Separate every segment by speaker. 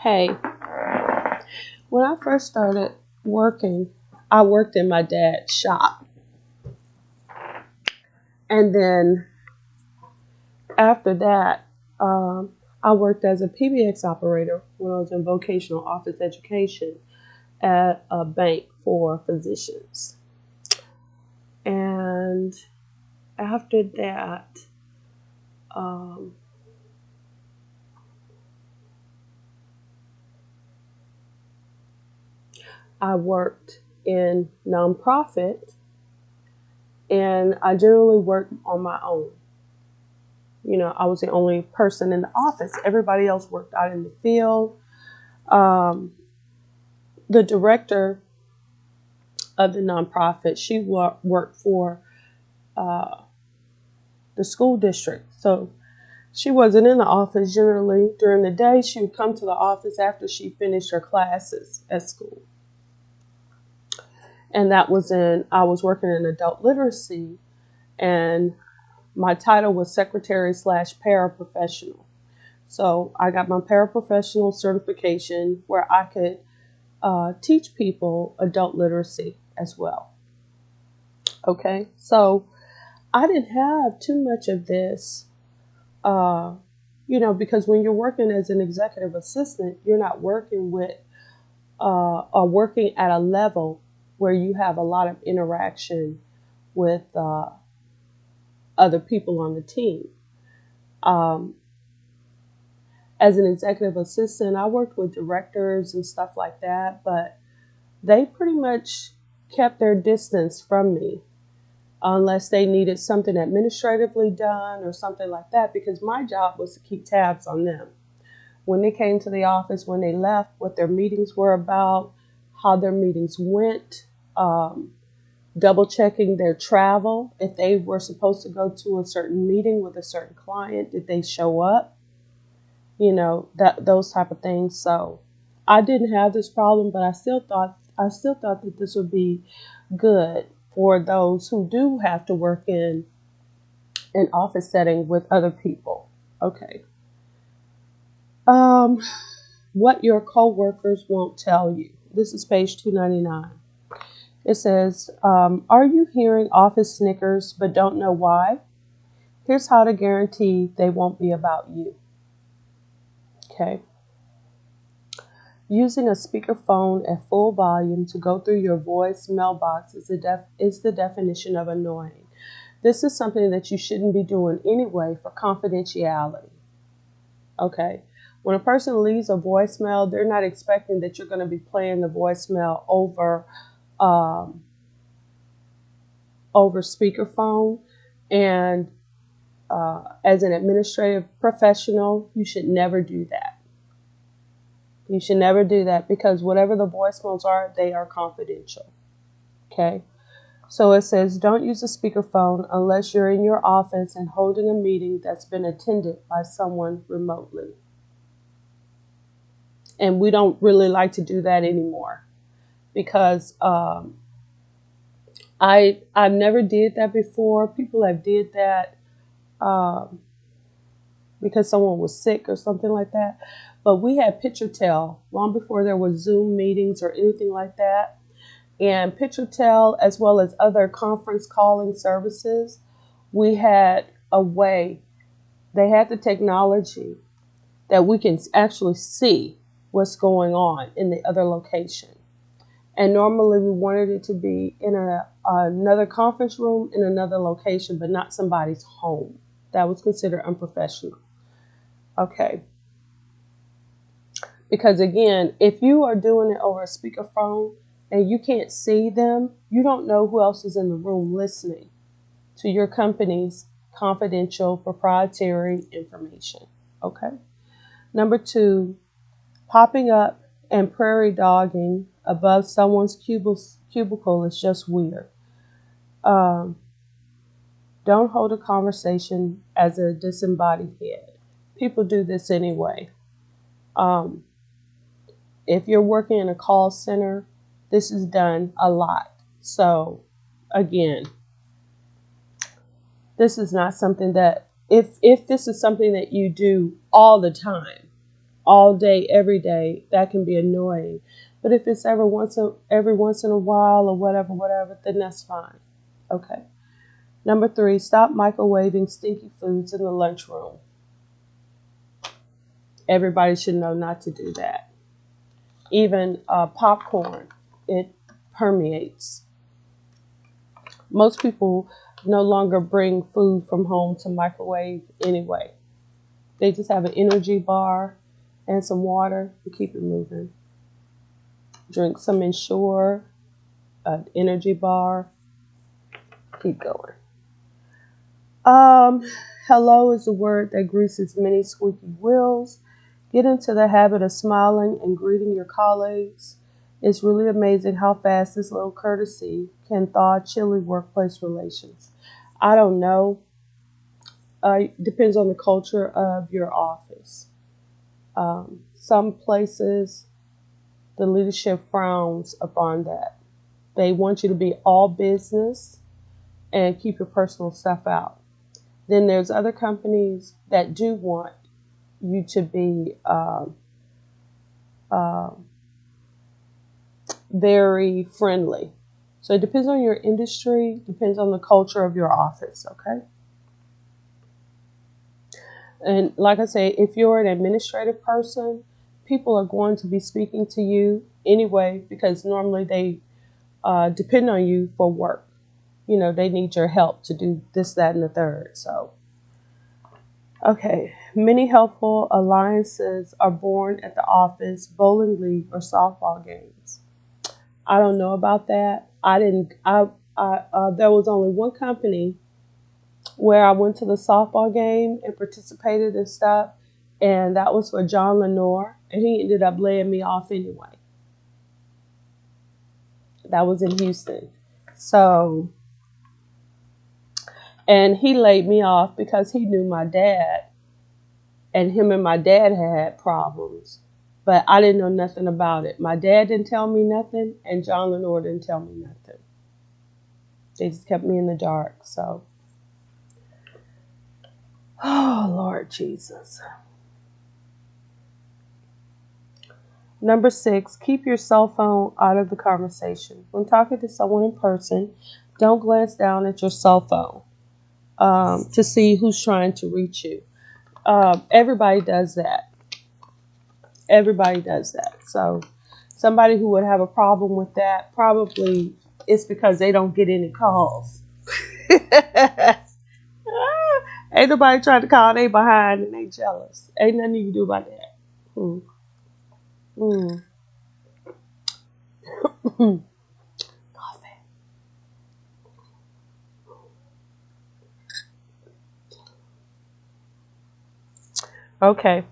Speaker 1: Hey, when I first started working, I worked in my dad's shop. And then after that, I worked as a PBX operator when I was in vocational office education at a bank for physicians. And after that, um, I worked in nonprofit, and I generally worked on my own. I was the only person in the office. Everybody else worked out in the field. Um, the director of the nonprofit, she worked for uh, the school district. So she wasn't in the office generally during the day. She would come to the office after she finished her classes at school. And I was working in adult literacy, and my title was secretary / paraprofessional. So I got my paraprofessional certification where I could teach people adult literacy as well. Okay, so I didn't have too much of this, because when you're working as an executive assistant, you're not working with or working at a level where you have a lot of interaction with other people on the team. Um, as an executive assistant, I worked with directors and stuff like that, but they pretty much kept their distance from me unless they needed something administratively done or something like that, because my job was to keep tabs on them. When they came to the office, when they left, what their meetings were about, how their meetings went, double checking their travel. If they were supposed to go to a certain meeting with a certain client, did they show up? Those type of things. So I didn't have this problem, but I still thought that this would be good for those who do have to work in an office setting with other people. Okay. What your coworkers won't tell you. This is page 299. It says, are you hearing office snickers but don't know why? Here's how to guarantee they won't be about you. Okay. Using a speakerphone at full volume to go through your voice mailbox is the definition of annoying. This is something that you shouldn't be doing anyway for confidentiality. Okay. When a person leaves a voicemail, they're not expecting that you're going to be playing the voicemail over speakerphone. And as an administrative professional, you should never do that. You should never do that, because whatever the voicemails are, they are confidential. Okay. So it says, don't use a speakerphone unless you're in your office and holding a meeting that's been attended by someone remotely. And we don't really like to do that anymore, because I've never did that before. People have did that because someone was sick or something like that. But we had PictureTell long before there was Zoom meetings or anything like that. And PictureTell, as well as other conference calling services, we had a way. They had the technology that we can actually see what's going on in the other location. And normally we wanted it to be in another conference room in another location, but not somebody's home. That was considered unprofessional. Okay. Because again, if you are doing it over a speakerphone and you can't see them, you don't know who else is in the room listening to your company's confidential proprietary information. Okay. Number 2, popping up and prairie dogging above someone's cubicle is just weird. Don't hold a conversation as a disembodied head. People do this anyway. If you're working in a call center, this is done a lot. So again, this is not something that, if this is something that you do all the time, all day, every day, that can be annoying. But if it's every once in a while or whatever, then that's fine. Okay. Number 3, stop microwaving stinky foods in the lunchroom. Everybody should know not to do that. Even popcorn, it permeates. Most people no longer bring food from home to microwave anyway. They just have an energy bar and some water to keep it moving. Drink some Ensure, an energy bar. Keep going. Hello is a word that greases many squeaky wheels. Get into the habit of smiling and greeting your colleagues. It's really amazing how fast this little courtesy can thaw chilly workplace relations. I don't know. Depends on the culture of your office. Some places, the leadership frowns upon that. They want you to be all business and keep your personal stuff out. Then there's other companies that do want you to be very friendly. So it depends on your industry, depends on the culture of your office, okay? And like I say, if you're an administrative person, people are going to be speaking to you anyway because normally they depend on you for work. You know, they need your help to do this, that, and the third. So, okay. Many helpful alliances are born at the office, bowling league, or softball games. I don't know about that. There was only one company where I went to the softball game and participated and stuff, and that was for John Lenore, and he ended up laying me off anyway. That was in Houston. So, and he laid me off because he knew my dad, and him and my dad had problems, but I didn't know nothing about it. My dad didn't tell me nothing, and John Lenore didn't tell me nothing. They just kept me in the dark, so. Oh, Lord Jesus. Number 6, keep your cell phone out of the conversation. When talking to someone in person, don't glance down at your cell phone to see who's trying to reach you. Everybody does that. Everybody does that. So somebody who would have a problem with that, probably it's because they don't get any calls. Ain't nobody trying to call, they behind and they jealous. Ain't nothing you can do about that. Okay.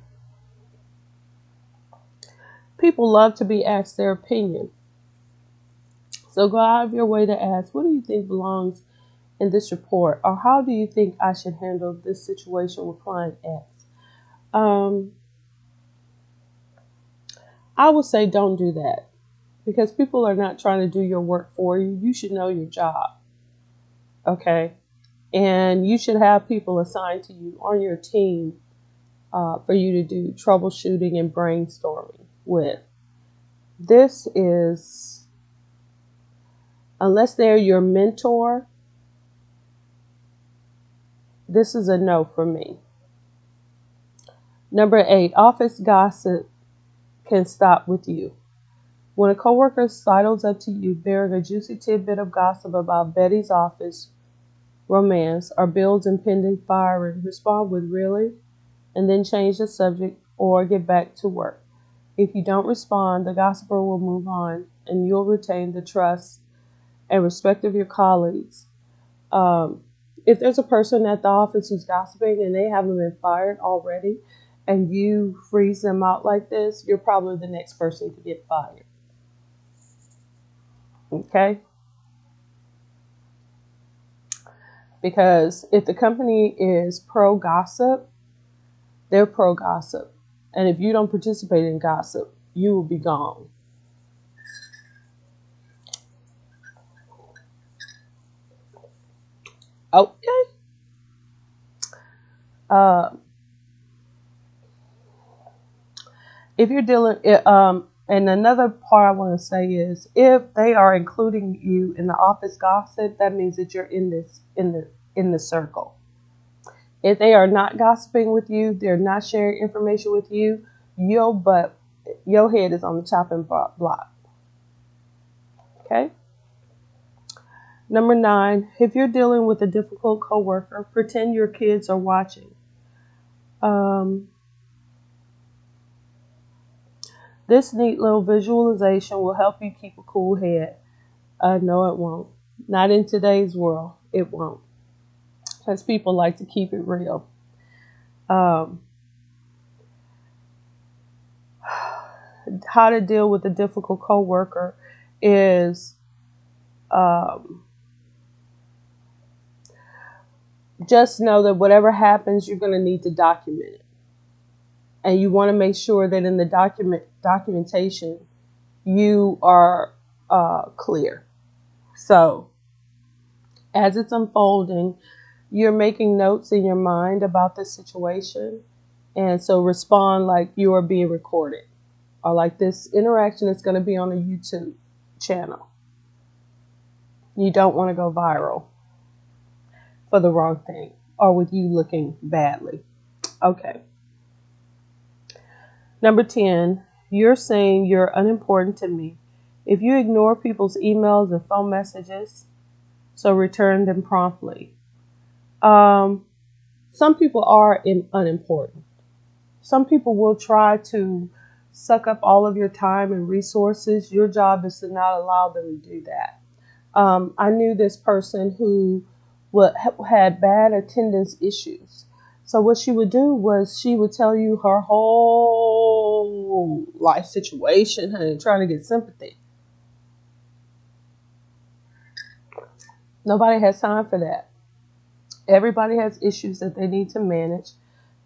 Speaker 1: People love to be asked their opinion. So go out of your way to ask, what do you think belongs in this report? Or how do you think I should handle this situation with client X? I would say don't do that because people are not trying to do your work for you. You should know your job. Okay. And you should have people assigned to you on your team for you to do troubleshooting and brainstorming with. This is, unless they're your mentor, this is a no for me. Number 8, office gossip can stop with you. When a coworker sidles up to you bearing a juicy tidbit of gossip about Betty's office romance or Bill's impending firing, respond with really, and then change the subject or get back to work. If you don't respond, the gossiper will move on and you'll retain the trust and respect of your colleagues. If there's a person at the office who's gossiping and they haven't been fired already and you freeze them out like this, you're probably the next person to get fired. Okay? Because if the company is pro-gossip, they're pro-gossip. And if you don't participate in gossip, you will be gone. Okay. if you're dealing, and another part I want to say is, if they are including you in the office gossip, that means that you're in this in the circle. If they are not gossiping with you, they're not sharing information with you, your head is on the chopping block. Okay. Number 9, if you're dealing with a difficult coworker, pretend your kids are watching. This neat little visualization will help you keep a cool head. No, it won't. Not in today's world. It won't. Because people like to keep it real. How to deal with a difficult coworker is just know that whatever happens, you're going to need to document it. And you want to make sure that in the documentation, you are clear. So as it's unfolding, you're making notes in your mind about the situation. And so respond like you are being recorded, or like this interaction is going to be on a YouTube channel. You don't want to go viral for the wrong thing or with you looking badly. Okay. Number 10, you're saying you're unimportant to me. If you ignore people's emails and phone messages, so return them promptly. Some people are unimportant. Some people will try to suck up all of your time and resources. Your job is to not allow them to do that. I knew this person who had bad attendance issues. So what she would do was she would tell you her whole life situation and trying to get sympathy. Nobody has time for that. Everybody has issues that they need to manage.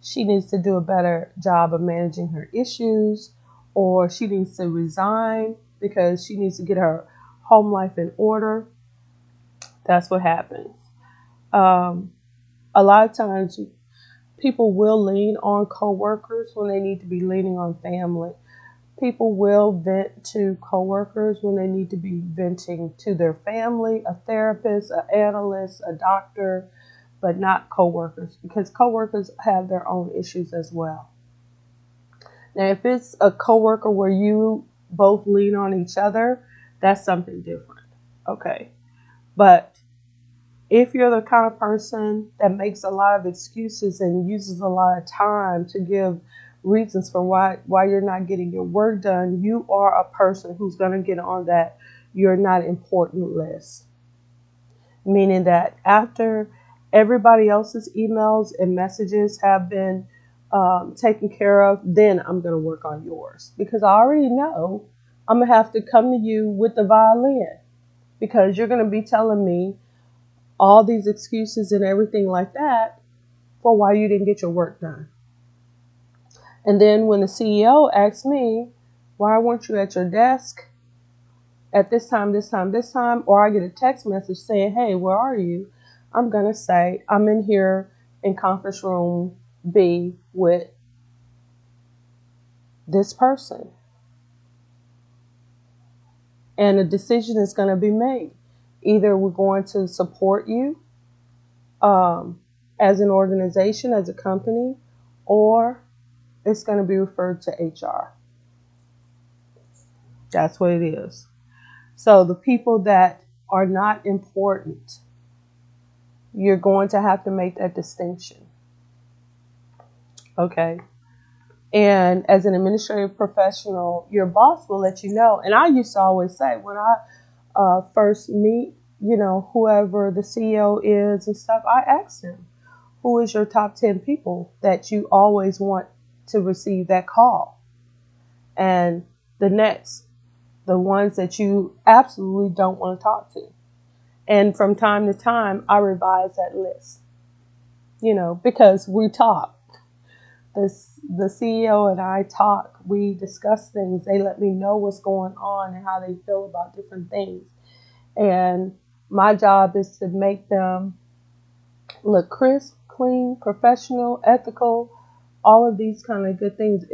Speaker 1: She needs to do a better job of managing her issues, or she needs to resign because she needs to get her home life in order. That's what happens. A lot of times people will lean on coworkers when they need to be leaning on family. People will vent to coworkers when they need to be venting to their family, a therapist, an analyst, a doctor, but not coworkers, because coworkers have their own issues as well. Now, if it's a coworker where you both lean on each other, that's something different. Okay. But if you're the kind of person that makes a lot of excuses and uses a lot of time to give reasons for why you're not getting your work done, you are a person who's going to get on that you're not important list. Meaning that after everybody else's emails and messages have been taken care of, then I'm going to work on yours. Because I already know I'm going to have to come to you with the violin, because you're going to be telling me all these excuses and everything like that for why you didn't get your work done. And then when the CEO asks me, why weren't you at your desk at this time, or I get a text message saying, hey, where are you? I'm going to say, I'm in here in conference room B with this person. And a decision is going to be made. Either we're going to support you as an organization, as a company, or it's going to be referred to HR. That's what it is. So the people that are not important, you're going to have to make that distinction. Okay. And as an administrative professional, your boss will let you know. And I used to always say, when I first meet, whoever the CEO is and stuff, I asked him, who is your top 10 people that you always want to receive that call? And the ones that you absolutely don't want to talk to. And from time to time, I revise that list, because we talk. The CEO and I talk. We discuss things. They let me know what's going on and how they feel about different things. And my job is to make them look crisp, clean, professional, ethical, all of these kind of good things.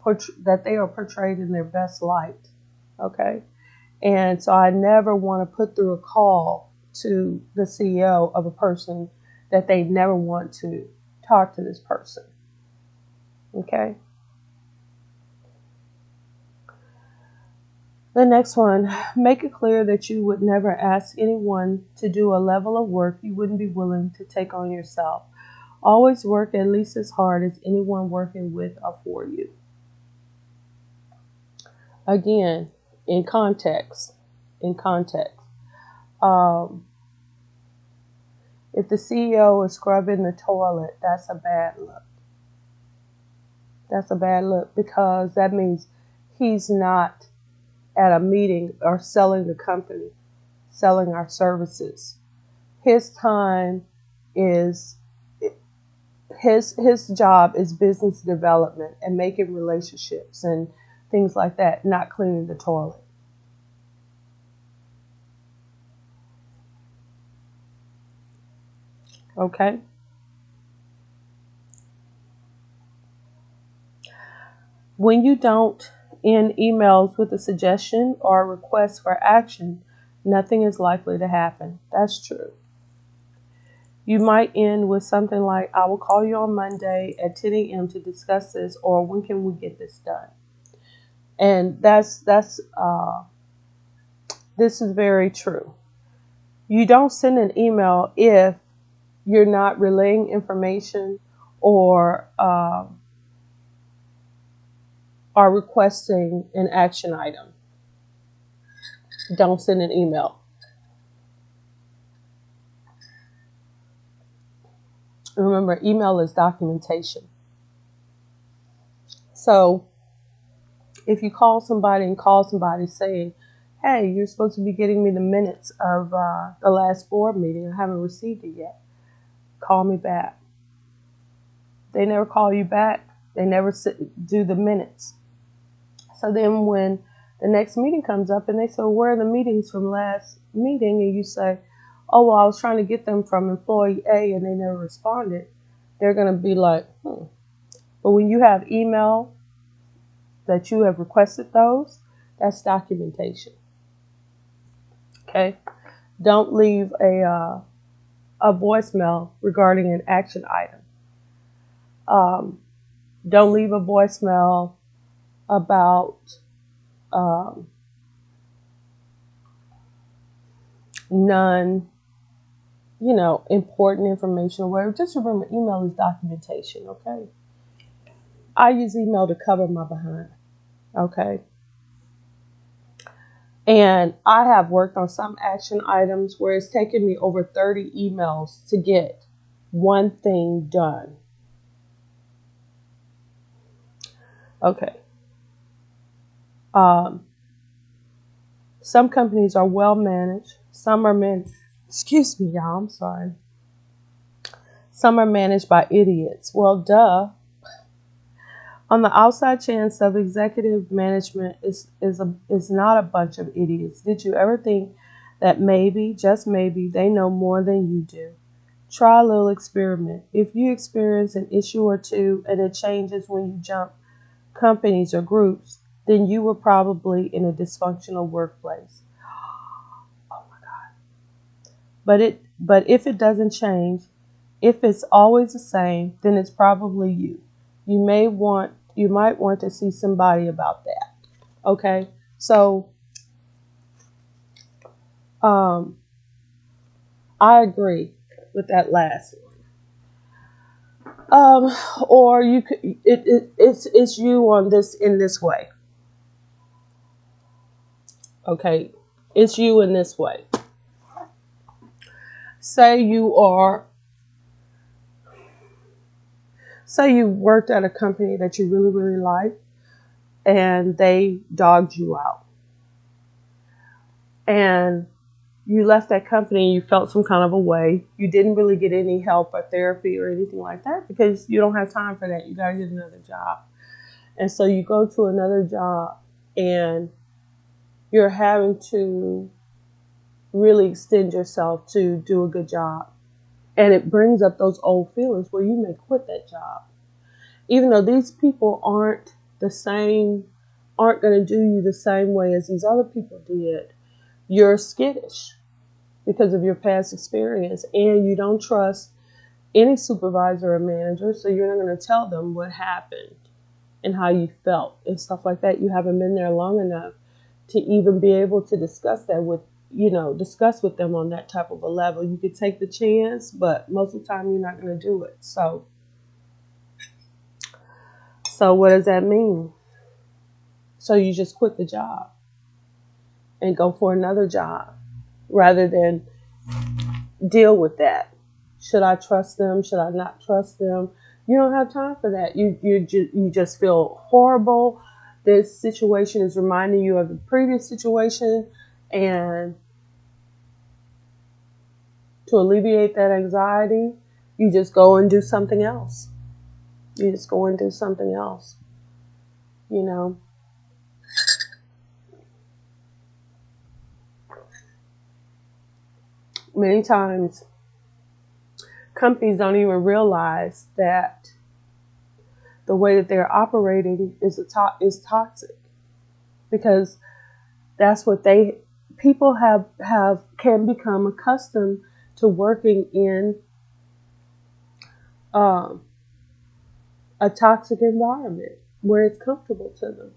Speaker 1: that they are portrayed in their best light. Okay. And so I never want to put through a call to the CEO of a person that they never want to talk to this person. Okay. The next one, make it clear that you would never ask anyone to do a level of work you wouldn't be willing to take on yourself. Always work at least as hard as anyone working with or for you. Again, in context. If the CEO is scrubbing the toilet, that's a bad look. That's a bad look because that means he's not at a meeting or selling the company, selling our services. His time is, his job is business development and making relationships and things like that, not cleaning the toilet. Okay? When you don't end emails with a suggestion or a request for action, nothing is likely to happen. That's true. You might end with something like, I will call you on Monday at 10 a.m. to discuss this, or when can we get this done? And this is very true. You don't send an email if you're not relaying information or are requesting an action item. Don't send an email. Remember, email is documentation. So if you call somebody saying, hey, you're supposed to be getting me the minutes of the last board meeting. I haven't received it yet. Call me back. They never call you back. They never do the minutes. So then when the next meeting comes up and they say, where are the meetings from last meeting? And you say, oh, well, I was trying to get them from employee A and they never responded. They're going to be like, But when you have email that you have requested those, that's documentation. Okay? Don't leave a voicemail regarding an action item. Don't leave a voicemail about important information or whatever. Just remember, email is documentation, okay? I use email to cover my behind, okay? And I have worked on some action items where it's taken me over 30 emails to get one thing done. Okay. Some companies are well managed. Some are excuse me, y'all, I'm sorry. Some are managed by idiots. Well, duh. On the outside chance of executive management is not a bunch of idiots. Did you ever think that maybe, just maybe, they know more than you do? Try a little experiment. If you experience an issue or two and it changes when you jump companies or groups, then you were probably in a dysfunctional workplace. Oh my God. But if it doesn't change, if it's always the same, then it's probably you. You might want to see somebody about that. Okay? So I agree with that last one. Or you could it's you on this in this way. Okay, it's you in this way. Say you worked at a company that you really, really like and they dogged you out. And you left that company and you felt some kind of a way. You didn't really get any help or therapy or anything like that because you don't have time for that. You got to get another job. And so you go to another job and you're having to really extend yourself to do a good job. And it brings up those old feelings where you may quit that job. Even though these people aren't the same, aren't going to do you the same way as these other people did, you're skittish because of your past experience, and you don't trust any supervisor or manager, so you're not going to tell them what happened and how you felt and stuff like that. You haven't been there long enough to even be able to discuss that with, discuss with them on that type of a level. You could take the chance, but most of the time you're not going to do it. So what does that mean? So you just quit the job and go for another job rather than deal with that. Should I trust them? Should I not trust them? You don't have time for that. You just feel horrible. This situation is reminding you of the previous situation, and to alleviate that anxiety, you just go and do something else. You just go and do something else. Many times companies don't even realize that the way that they're operating is toxic, because that's what people can become accustomed to working in a toxic environment where it's comfortable to them.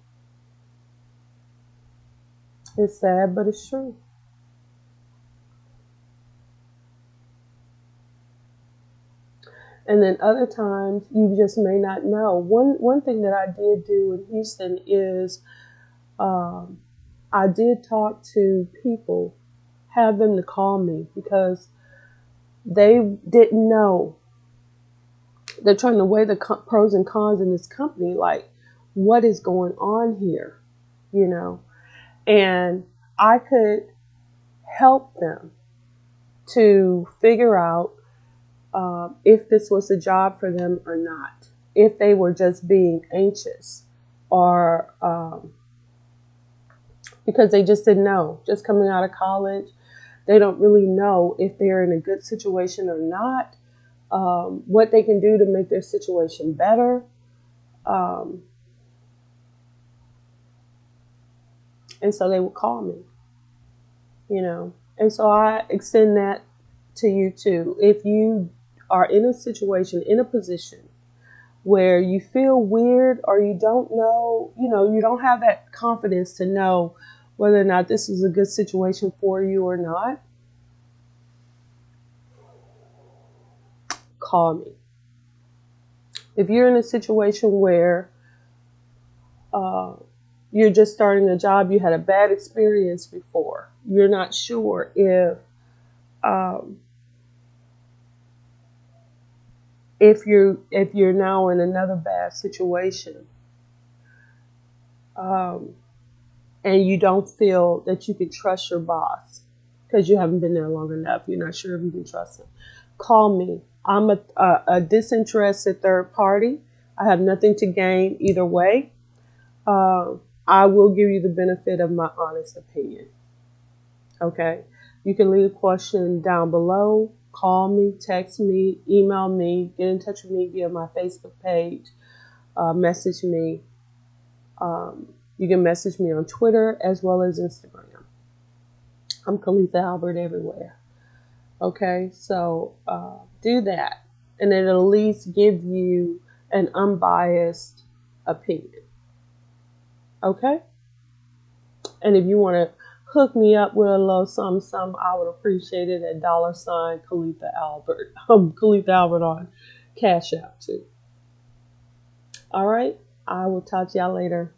Speaker 1: It's sad, but it's true. And then other times you just may not know. One thing that I did do in Houston is I did talk to people, have them to call me, because they didn't know. They're trying to weigh the pros and cons in this company, like what is going on here, and I could help them to figure out if this was a job for them or not, if they were just being anxious, or because they just didn't know, just coming out of college, they don't really know if they're in a good situation or not, what they can do to make their situation better. And so they would call me, and so I extend that to you too. If you are in a situation, in a position where you feel weird, or you don't know, you don't have that confidence to know whether or not this is a good situation for you or not, call me. If you're in a situation where you're just starting a job, you had a bad experience before, you're not sure if you're now in another bad situation, and you don't feel that you can trust your boss because you haven't been there long enough, you're not sure if you can trust him, call me. I'm a disinterested third party. I have nothing to gain either way. I will give you the benefit of my honest opinion. Okay? You can leave a question down below. Call me, text me, email me, get in touch with me via my Facebook page, message me. You can message me on Twitter as well as Instagram. I'm ColethaAlbert everywhere. Okay, so do that, and it'll at least give you an unbiased opinion. Okay? And if you want to hook me up with a little something, I would appreciate it at $ ColethaAlbert. ColethaAlbert on Cash App too. All right, I will talk to y'all later.